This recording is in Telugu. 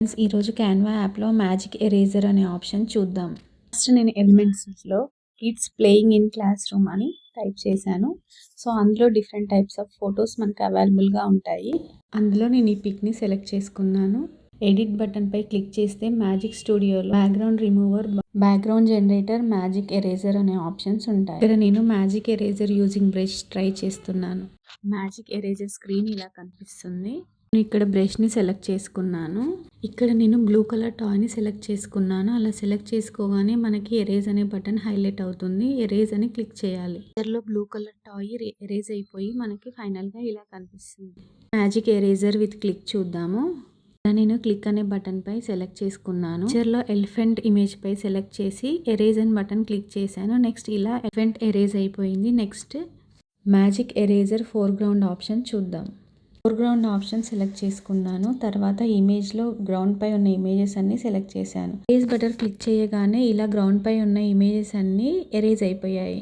ఫ్రెండ్స్, ఈరోజు క్యాన్వా యాప్లో మ్యాజిక్ ఎరేజర్ అనే ఆప్షన్ చూద్దాం. ఫస్ట్ నేను ఎలిమెంట్స్లో kids playing in classroom అని టైప్ చేశాను. సో అందులో డిఫరెంట్ టైప్స్ ఆఫ్ ఫొటోస్ మనకు అవైలబుల్గా ఉంటాయి. అందులో నేను ఈ పిక్ని సెలెక్ట్ చేసుకున్నాను. ఎడిట్ బటన్పై క్లిక్ చేస్తే మ్యాజిక్ స్టూడియోలో background remover, background generator, magic eraser అనే ఆప్షన్స్ ఉంటాయి. ఇక్కడ నేను magic eraser using brush try చేస్తున్నాను. మ్యాజిక్ ఎరేజర్ స్క్రీన్ ఇలా కనిపిస్తుంది. నేను ఇక్కడ బ్రష్ని సెలెక్ట్ చేసుకున్నాను. ఇక్కడ నేను బ్లూ కలర్ టాయ్ని సెలెక్ట్ చేసుకున్నాను. అలా సెలెక్ట్ చేసుకోగానే మనకి ఎరేజ్ అనే బటన్ హైలైట్ అవుతుంది. ఎరేజ్ అని క్లిక్ చేయాలి. లో బ్లూ కలర్ టాయ్ ఎరేజ్ అయిపోయి మనకి ఫైనల్గా ఇలా కనిపిస్తుంది. మ్యాజిక్ ఎరేజర్ విత్ క్లిక్ చూద్దాము. నేను క్లిక్ అనే బటన్ పై సెలెక్ట్ చేసుకున్నాను. పిక్చర్లో ఎలిఫెంట్ ఇమేజ్ పై సెలెక్ట్ చేసి ఎరేజ్ అని బటన్ క్లిక్ చేశాను. నెక్స్ట్ ఇలా ఎలిఫెంట్ ఎరేజ్ అయిపోయింది. Next magic eraser foreground option చూద్దాం. ఫోర్గ్రౌండ్ ఆప్షన్ సెలెక్ట్ చేసుకున్నాను. తర్వాత ఇమేజ్లో గ్రౌండ్ పై ఉన్న ఇమేజెస్ అన్ని సెలెక్ట్ చేశాను. ఎరేజ్ బటన్ క్లిక్ చేయగానే ఇలా గ్రౌండ్ పై ఉన్న ఇమేజెస్ అన్ని ఎరేజ్ అయిపోయాయి.